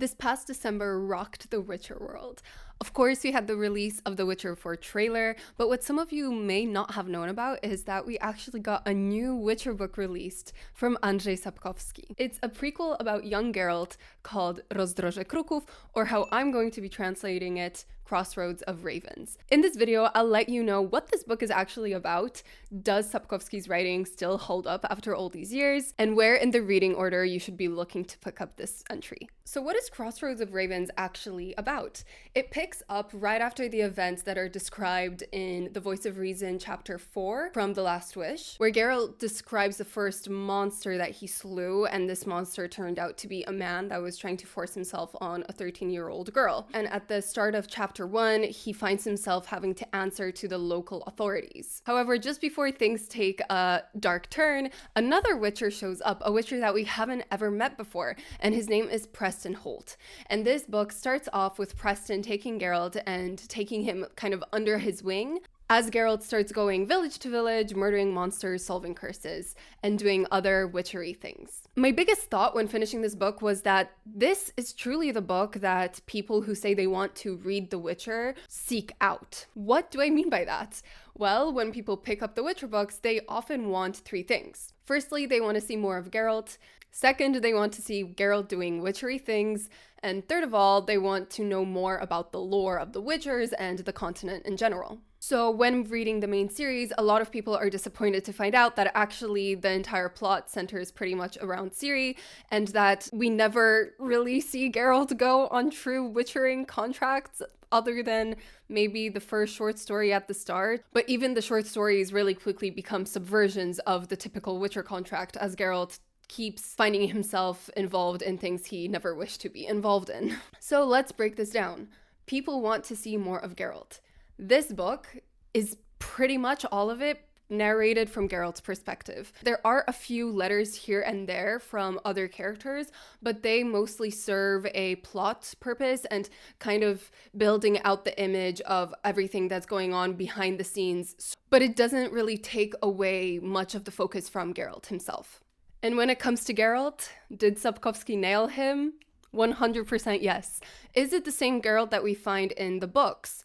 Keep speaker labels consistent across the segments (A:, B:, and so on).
A: This past December rocked the Witcher world. Of course, we had the release of the Witcher 4 trailer, but what some of you may not have known about is that we actually got a new Witcher book released from Andrzej Sapkowski. It's a prequel about young Geralt called Rozdroże Kruków, or how I'm going to be translating it, Crossroads of Ravens. In this video, I'll let you know what this book is actually about, does Sapkowski's writing still hold up after all these years, and where in the reading order you should be looking to pick up this entry. So what is Crossroads of Ravens actually about? It picks up right after the events that are described in The Voice of Reason chapter 4 from The Last Wish, where Geralt describes the first monster that he slew, and this monster turned out to be a man that was trying to force himself on a 13-year-old girl. And at the start of chapter 1, he finds himself having to answer to the local authorities. However, just before things take a dark turn, another Witcher shows up, a Witcher that we haven't ever met before, and his name is Preston Holt. And this book starts off with Preston taking Geralt and taking him kind of under his wing, as Geralt starts going village to village, murdering monsters, solving curses, and doing other witchery things. My biggest thought when finishing this book was that this is truly the book that people who say they want to read The Witcher seek out. What do I mean by that? Well, when people pick up The Witcher books, they often want three things. Firstly, they want to see more of Geralt. Second, they want to see Geralt doing witchery things. And third of all, they want to know more about the lore of the Witchers and the continent in general. So when reading the main series, a lot of people are disappointed to find out that actually the entire plot centers pretty much around Ciri, and that we never really see Geralt go on true witchering contracts other than maybe the first short story at the start. But even the short stories really quickly become subversions of the typical Witcher contract, as Geralt keeps finding himself involved in things he never wished to be involved in. So let's break this down. People want to see more of Geralt. This book is pretty much all of it narrated from Geralt's perspective. There are a few letters here and there from other characters, but they mostly serve a plot purpose and kind of building out the image of everything that's going on behind the scenes. But it doesn't really take away much of the focus from Geralt himself. And when it comes to Geralt, did Sapkowski nail him? 100% yes. Is it the same Geralt that we find in the books?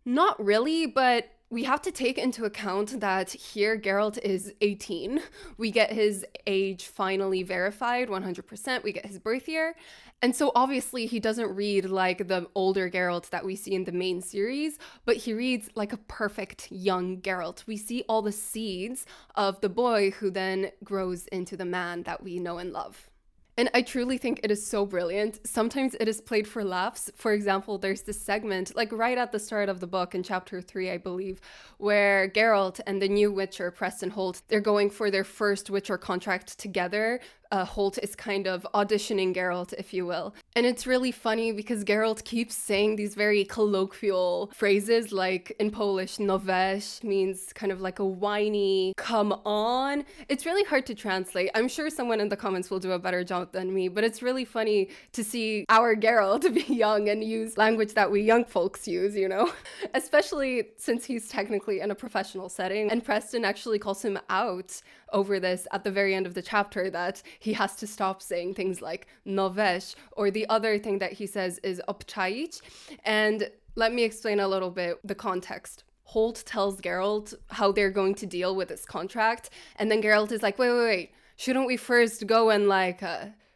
A: Not really, but we have to take into account that here Geralt is 18. We get his age finally verified, 100%. We get his birth year. And so obviously he doesn't read like the older Geralt that we see in the main series, but he reads like a perfect young Geralt. We see all the seeds of the boy who then grows into the man that we know and love. And I truly think it is so brilliant. Sometimes it is played for laughs. For example, there's this segment, like right at the start of the book in chapter 3, I believe, where Geralt and the new Witcher, Preston Holt, they're going for their first Witcher contract together. Holt is kind of auditioning Geralt, if you will. And it's really funny because Geralt keeps saying these very colloquial phrases, like in Polish, no weź means kind of like a whiny, come on. It's really hard to translate. I'm sure someone in the comments will do a better job than me, but it's really funny to see our Geralt be young and use language that we young folks use, you know? Especially since he's technically in a professional setting. And Preston actually calls him out over this at the very end of the chapter, that he has to stop saying things like no weź, or the other thing that he says is obczaić. And let me explain a little bit the context. Holt tells Geralt how they're going to deal with this contract, and then Geralt is like, wait, shouldn't we first go and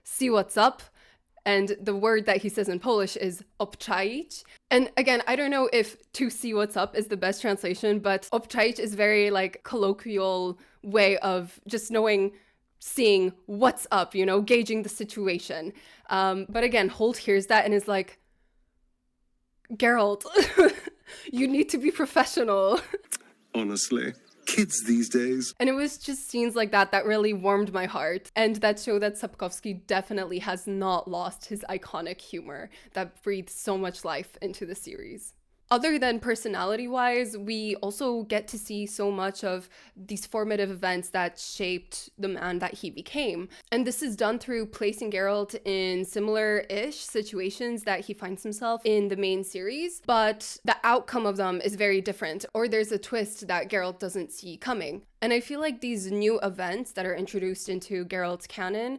A: see what's up? And the word that he says in Polish is obczaić. And again, I don't know if to see what's up is the best translation, but obczaić is very like colloquial way of just seeing what's up, you know, gauging the situation. But again, Holt hears that and is like, Geralt, you need to be professional.
B: Honestly. Kids these days.
A: And it was just scenes like that that really warmed my heart, and that show that Sapkowski definitely has not lost his iconic humor that breathes so much life into the series. Other than personality-wise, we also get to see so much of these formative events that shaped the man that he became. And this is done through placing Geralt in similar-ish situations that he finds himself in the main series, but the outcome of them is very different, or there's a twist that Geralt doesn't see coming. And I feel like these new events that are introduced into Geralt's canon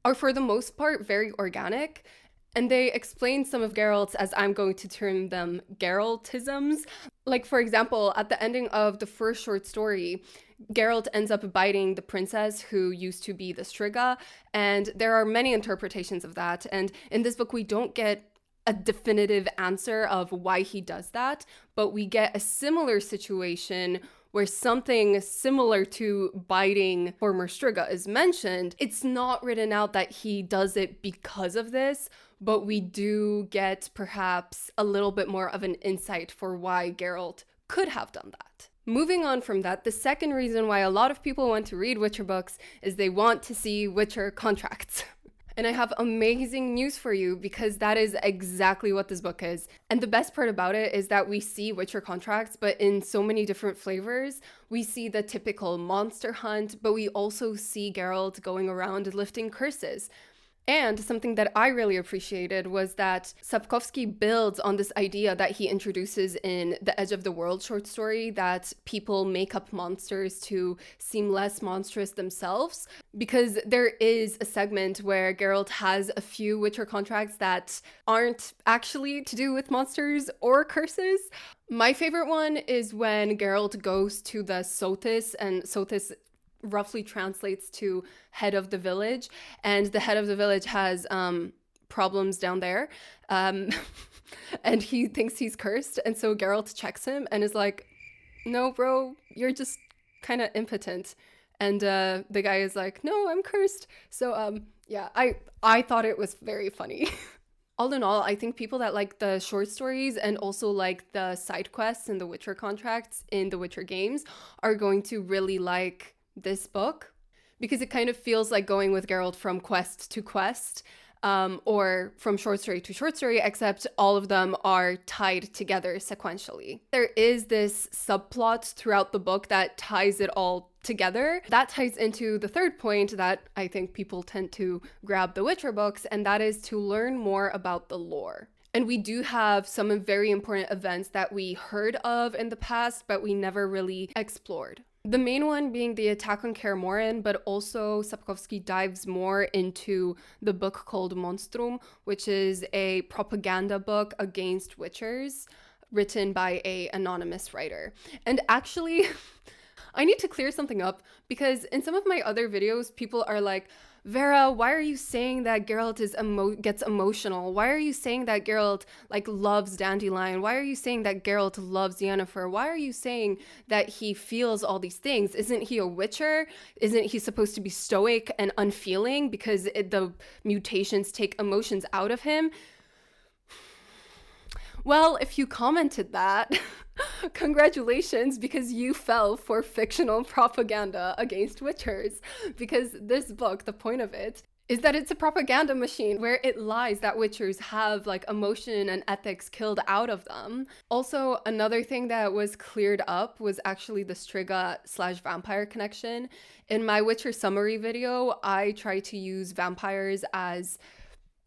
A: are for the most part very organic. And they explain some of Geralt's, as I'm going to term them, Geraltisms. Like, for example, at the ending of the first short story, Geralt ends up biting the princess who used to be the Striga, and there are many interpretations of that. And in this book, we don't get a definitive answer of why he does that, but we get a similar situation where something similar to biting former Striga is mentioned. It's not written out that he does it because of this, but we do get perhaps a little bit more of an insight for why Geralt could have done that. Moving on from that, the second reason why a lot of people want to read Witcher books is they want to see Witcher contracts. And I have amazing news for you because that is exactly what this book is. And the best part about it is that we see Witcher contracts, but in so many different flavors. We see the typical monster hunt, but we also see Geralt going around lifting curses. And something that I really appreciated was that Sapkowski builds on this idea that he introduces in the Edge of the World short story, that people make up monsters to seem less monstrous themselves, because there is a segment where Geralt has a few Witcher contracts that aren't actually to do with monsters or curses. My favorite one is when Geralt goes to the Sotis, and Sotis roughly translates to head of the village, and the head of the village has problems down there, and he thinks he's cursed, and so Geralt checks him and is like, no bro, you're just kind of impotent. And the guy is like, no, I'm cursed. So yeah, I thought it was very funny. All in all, I think people that like the short stories and also like the side quests and the Witcher contracts in the Witcher games are going to really like this book, because it kind of feels like going with Geralt from quest to quest, or from short story to short story, except all of them are tied together sequentially. There is this subplot throughout the book that ties it all together. That ties into the third point that I think people tend to grab the Witcher books, and that is to learn more about the lore. And we do have some very important events that we heard of in the past, but we never really explored. The main one being the attack on Kaer Morhen, but also Sapkowski dives more into the book called Monstrum, which is a propaganda book against Witchers, written by an anonymous writer. And actually, I need to clear something up, because in some of my other videos, people are like, Vera, why are you saying that Geralt gets emotional? Why are you saying that Geralt loves Dandelion? Why are you saying that Geralt loves Yennefer? Why are you saying that he feels all these things? Isn't he a Witcher? Isn't he supposed to be stoic and unfeeling because the mutations take emotions out of him? Well, if you commented that, congratulations, because you fell for fictional propaganda against Witchers. Because this book, the point of it, is that it's a propaganda machine where it lies that Witchers have emotion and ethics killed out of them. Also, another thing that was cleared up was actually the Striga/vampire connection. In my Witcher summary video, I try to use vampires as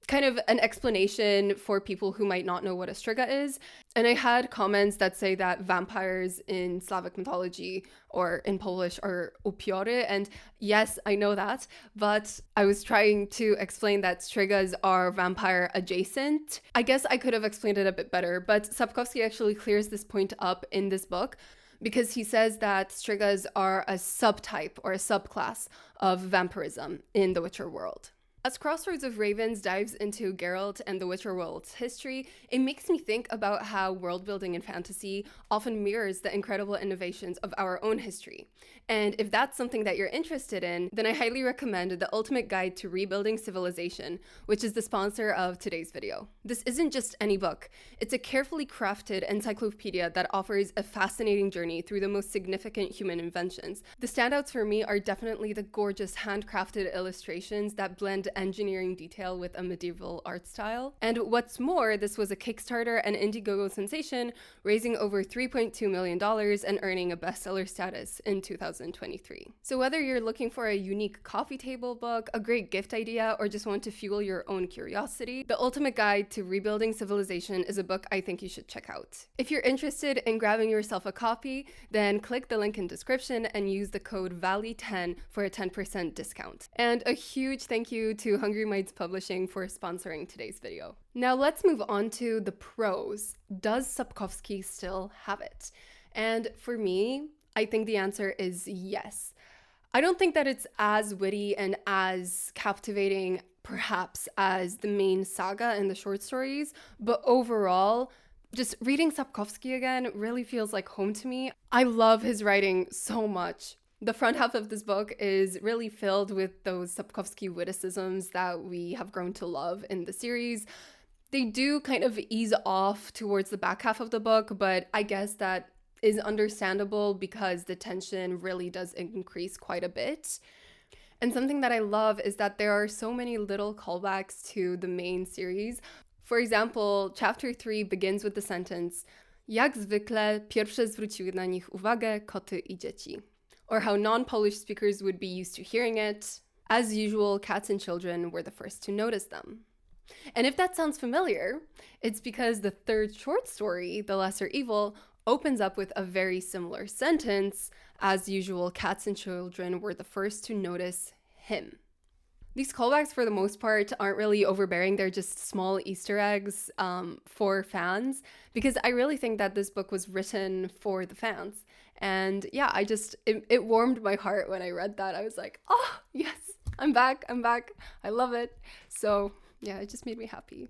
A: kind of an explanation for people who might not know what a Striga is. And I had comments that say that vampires in Slavic mythology or in Polish are upiory. And yes, I know that, but I was trying to explain that Strigas are vampire adjacent. I guess I could have explained it a bit better, but Sapkowski actually clears this point up in this book, because he says that Strigas are a subtype or a subclass of vampirism in the Witcher world. As Crossroads of Ravens dives into Geralt and the Witcher world's history, it makes me think about how world building in fantasy often mirrors the incredible innovations of our own history. And if that's something that you're interested in, then I highly recommend The Ultimate Guide to Rebuilding Civilization, which is the sponsor of today's video. This isn't just any book. It's a carefully crafted encyclopedia that offers a fascinating journey through the most significant human inventions. The standouts for me are definitely the gorgeous handcrafted illustrations that blend engineering detail with a medieval art style. And what's more, this was a Kickstarter and Indiegogo sensation, raising over $3.2 million and earning a bestseller status in 2023. So whether you're looking for a unique coffee table book, a great gift idea, or just want to fuel your own curiosity, The Ultimate Guide to Rebuilding Civilization is a book I think you should check out. If you're interested in grabbing yourself a copy, then click the link in description and use the code VALLEY10 for a 10% discount. And a huge thank you to Hungry Minds Publishing for sponsoring today's video. Now let's move on to the pros. Does Sapkowski still have it? And for me, I think the answer is yes. I don't think that it's as witty and as captivating, perhaps, as the main saga and the short stories, but overall, just reading Sapkowski again really feels like home to me. I love his writing so much. The front half of this book is really filled with those Sapkowski witticisms that we have grown to love in the series. They do kind of ease off towards the back half of the book, but I guess that is understandable because the tension really does increase quite a bit. And something that I love is that there are so many little callbacks to the main series. For example, chapter 3 begins with the sentence Jak zwykle pierwsze zwróciły na nich uwagę koty I dzieci. Or how non-Polish speakers would be used to hearing it. As usual, cats and children were the first to notice them. And if that sounds familiar, it's because the third short story, The Lesser Evil, opens up with a very similar sentence. As usual, cats and children were the first to notice him. These callbacks, for the most part, aren't really overbearing. They're just small Easter eggs for fans, because I really think that this book was written for the fans. And yeah, it warmed my heart when I read that. I was like, oh, yes, I'm back. I love it. So yeah, it just made me happy.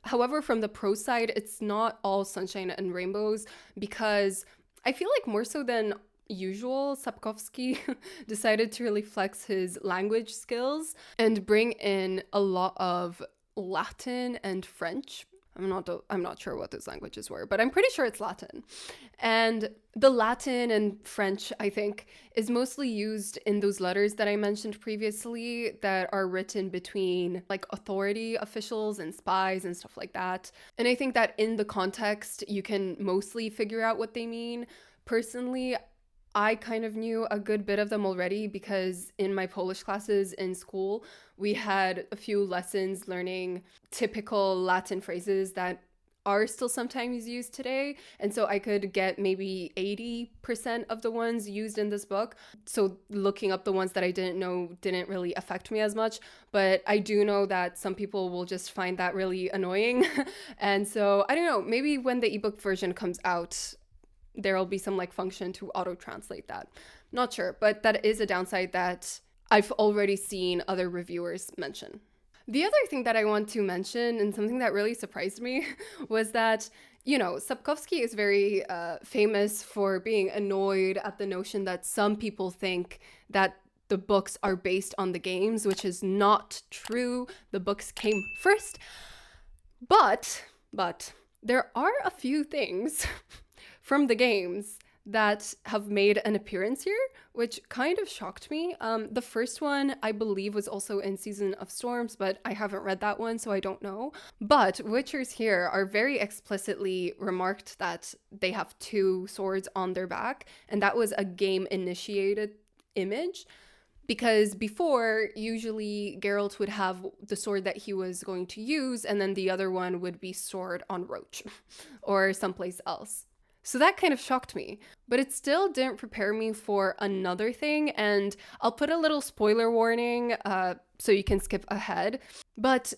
A: However, from the pro side, it's not all sunshine and rainbows, because I feel like more so than usual, Sapkowski decided to really flex his language skills and bring in a lot of Latin and French. I'm not sure what those languages were, but I'm pretty sure it's Latin. And the Latin and French, I think, is mostly used in those letters that I mentioned previously that are written between like authority officials and spies and stuff like that. And I think that in the context, you can mostly figure out what they mean. Personally, I kind of knew a good bit of them already because in my Polish classes in school, we had a few lessons learning typical Latin phrases that are still sometimes used today. And so I could get maybe 80% of the ones used in this book. So looking up the ones that I didn't know didn't really affect me as much. But I do know that some people will just find that really annoying. And so I don't know, maybe when the ebook version comes out, there'll be some like function to auto-translate that. Not sure, but that is a downside that I've already seen other reviewers mention. The other thing that I want to mention, and something that really surprised me, was that, Sapkowski is very famous for being annoyed at the notion that some people think that the books are based on the games, which is not true. The books came first. But there are a few things from the games that have made an appearance here, which kind of shocked me. The first one, I believe, was also in Season of Storms, but I haven't read that one, so I don't know. But Witchers here are very explicitly remarked that they have two swords on their back, and that was a game-initiated image. Because before, usually Geralt would have the sword that he was going to use, and then the other one would be stored on Roach or someplace else. So that kind of shocked me, but it still didn't prepare me for another thing, and I'll put a little spoiler warning so you can skip ahead. But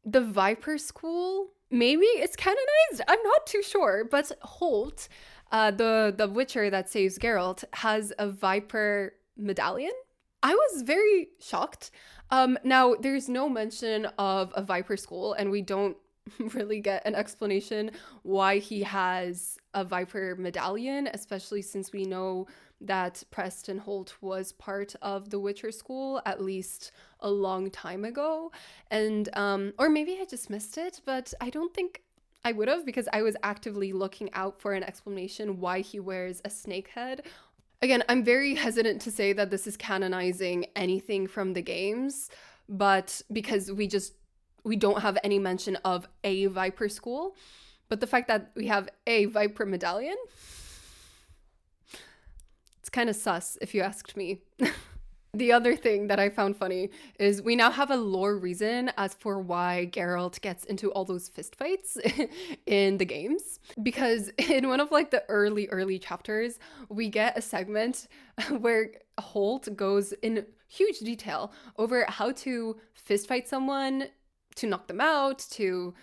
A: the Viper School, maybe it's canonized? I'm not too sure, but Holt, the Witcher that saves Geralt, has a Viper medallion. I was very shocked. Now, there's no mention of a Viper School, and we don't really get an explanation why he has a Viper medallion, especially since we know that Preston Holt was part of the Witcher School at least a long time ago. And or maybe I just missed it, but I don't think I would have, because I was actively looking out for an explanation why he wears a snake head. Again, I'm very hesitant to say that this is canonizing anything from the games, but because we don't have any mention of a Viper School. But the fact that we have a Viper medallion, it's kind of sus, if you asked me. The other thing that I found funny is we now have a lore reason as for why Geralt gets into all those fistfights in the games. Because in one of like the early chapters, we get a segment where Holt goes in huge detail over how to fistfight someone, to knock them out, to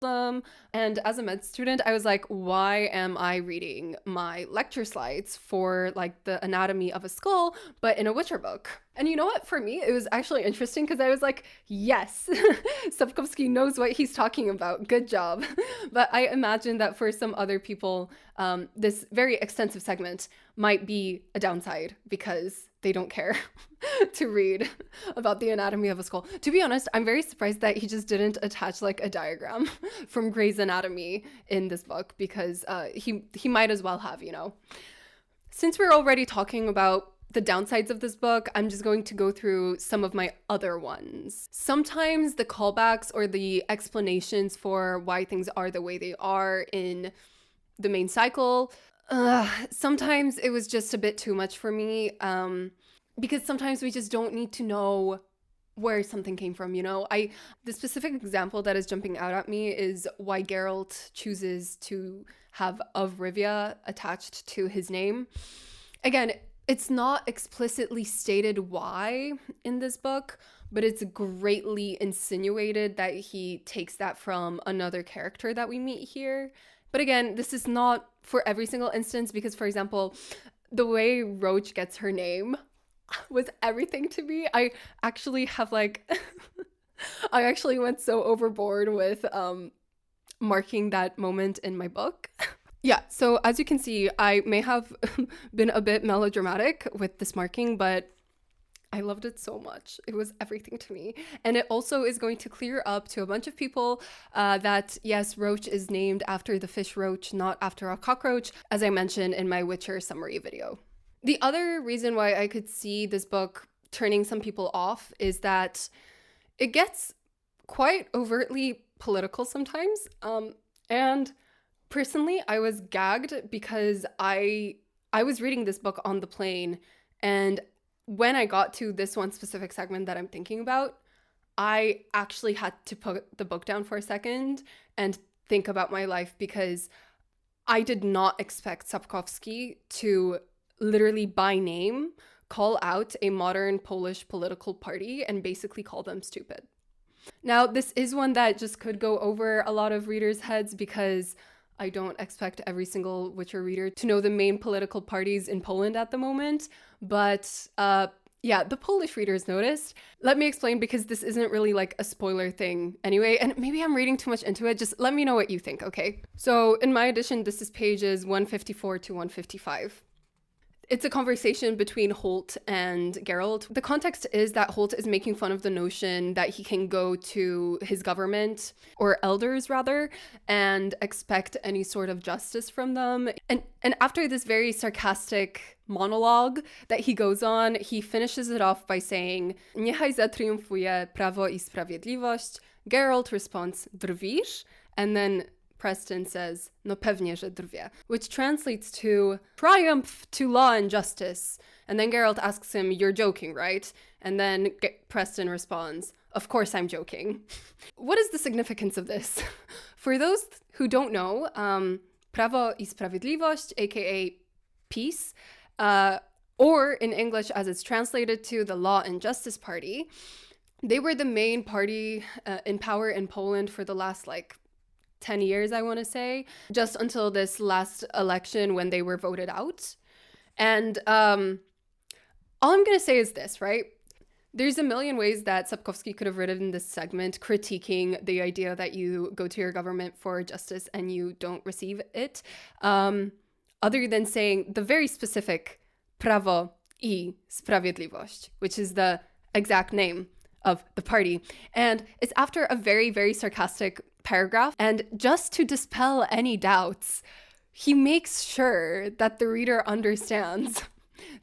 A: them. And as a med student, I was like, why am I reading my lecture slides for like the anatomy of a skull, but in a Witcher book? And you know what? For me, it was actually interesting because I was like, yes, Sapkowski knows what he's talking about. Good job. But I imagine that for some other people, this very extensive segment might be a downside because they don't care to read about the anatomy of a skull. To be honest, I'm very surprised that he just didn't attach like a diagram from Grey's Anatomy in this book, because he might as well have, you know. Since we're already talking about the downsides of this book, I'm just going to go through some of my other ones. Sometimes the callbacks or the explanations for why things are the way they are in the main cycle, sometimes it was just a bit too much for me, because sometimes we just don't need to know where something came from, you know? The specific example that is jumping out at me is why Geralt chooses to have of Rivia attached to his name. Again, it's not explicitly stated why in this book, but it's greatly insinuated that he takes that from another character that we meet here. But again, this is not for every single instance, because, for example, the way Roach gets her name was everything to me. I actually have like, I actually went so overboard with marking that moment in my book. Yeah, so as you can see, I may have been a bit melodramatic with this marking, but I loved it so much. It was everything to me. And it also is going to clear up to a bunch of people that, yes, Roach is named after the fish roach, not after a cockroach, as I mentioned in my Witcher summary video. The other reason why I could see this book turning some people off is that it gets quite overtly political sometimes. And personally, I was gagged because I was reading this book on the plane, and when I got to this one specific segment that I'm thinking about, I actually had to put the book down for a second and think about my life, because I did not expect Sapkowski to literally by name call out a modern Polish political party and basically call them stupid. Now, this is one that just could go over a lot of readers' heads, because I don't expect every single Witcher reader to know the main political parties in Poland at the moment. But yeah, the Polish readers noticed. Let me explain, because this isn't really like a spoiler thing anyway, and maybe I'm reading too much into it. Just let me know what you think, okay? So in my edition, this is pages 154 to 155. It's a conversation between Holt and Geralt. The context is that Holt is making fun of the notion that he can go to his government, or elders rather, and expect any sort of justice from them. And after this very sarcastic monologue that he goes on, he finishes it off by saying, "Niechaj zatriumfuje prawo I sprawiedliwość." Geralt responds, "Drwisz?" And then Preston says, "No pewnie, że drwię," which translates to "triumph to law and justice." And then Geralt asks him, "You're joking, right?" And then Preston responds, "Of course I'm joking." What is the significance of this? For those who don't know, Prawo I Sprawiedliwość, aka peace, or in English as it's translated to the Law and Justice Party, they were the main party in power in Poland for the last 10 years, I want to say, just until this last election when they were voted out. And all I'm going to say is this, right? There's a million ways that Sapkowski could have written this segment critiquing the idea that you go to your government for justice and you don't receive it, other than saying the very specific Prawo I Sprawiedliwość, which is the exact name of the party. And it's after a very, very sarcastic paragraph. And just to dispel any doubts, he makes sure that the reader understands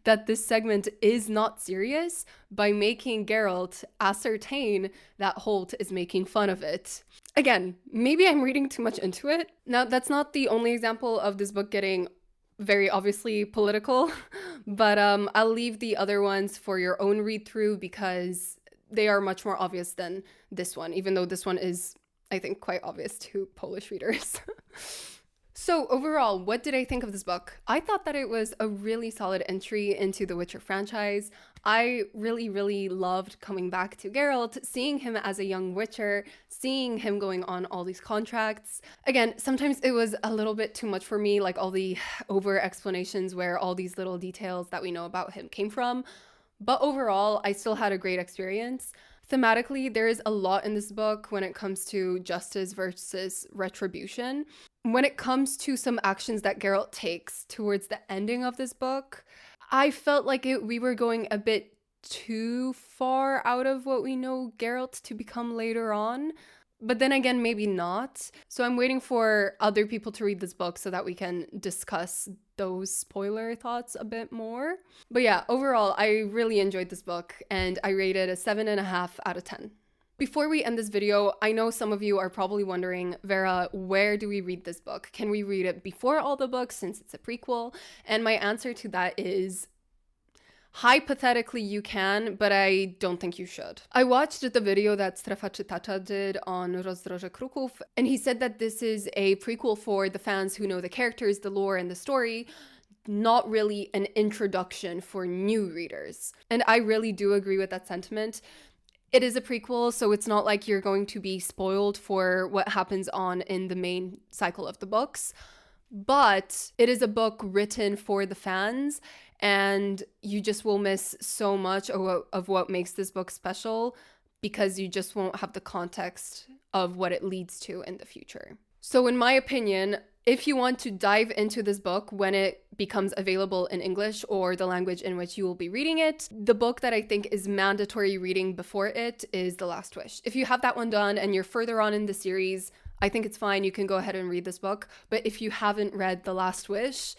A: that this segment is not serious by making Geralt ascertain that Holt is making fun of it. Again, maybe I'm reading too much into it. Now, that's not the only example of this book getting very obviously political, but I'll leave the other ones for your own read through, because they are much more obvious than this one, even though this one is, I think, quite obvious to Polish readers. So overall, what did I think of this book? I thought that it was a really solid entry into the Witcher franchise. I really loved coming back to Geralt, seeing him as a young Witcher, seeing him going on all these contracts. Again, sometimes it was a little bit too much for me, like all the over explanations where all these little details that we know about him came from. But overall, I still had a great experience. Thematically, there is a lot in this book when it comes to justice versus retribution. When it comes to some actions that Geralt takes towards the ending of this book, I felt like we were going a bit too far out of what we know Geralt to become later on. But then again, maybe not. So I'm waiting for other people to read this book so that we can discuss those spoiler thoughts a bit more. But yeah, overall, I really enjoyed this book and I rated a 7.5 out of 10. Before we end this video, I know some of you are probably wondering, Vera, where do we read this book? Can we read it before all the books since it's a prequel? And my answer to that is hypothetically you can, but I don't think you should. I watched the video that Strefa Czytacza did on Rozdroże Kruków, and he said that this is a prequel for the fans who know the characters, the lore, and the story, not really an introduction for new readers. And I really do agree with that sentiment. It is a prequel, so it's not like you're going to be spoiled for what happens on in the main cycle of the books. But it is a book written for the fans, and you just will miss so much of what makes this book special because you just won't have the context of what it leads to in the future. So in my opinion, if you want to dive into this book when it becomes available in English or the language in which you will be reading it, the book that I think is mandatory reading before it is The Last Wish. If you have that one done and you're further on in the series, I think it's fine. You can go ahead and read this book. But if you haven't read The Last Wish,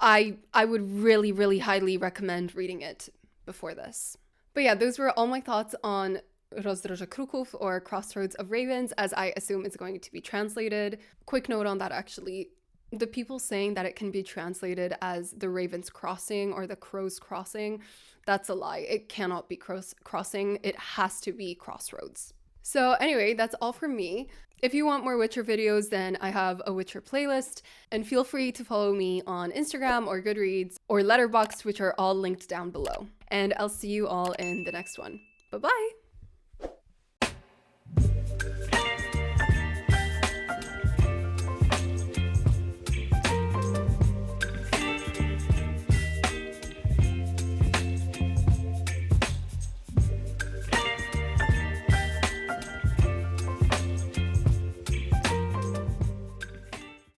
A: I would really highly recommend reading it before this. But yeah, those were all my thoughts on Rozdroże Kruków, or Crossroads of Ravens, as I assume it's going to be translated. Quick note on that, actually. The people saying that it can be translated as the Ravens Crossing or the Crows Crossing, that's a lie. It cannot be crossing. It has to be Crossroads. So anyway, that's all from me. If you want more Witcher videos, then I have a Witcher playlist, and feel free to follow me on Instagram or Goodreads or Letterboxd, which are all linked down below. And I'll see you all in the next one. Bye-bye!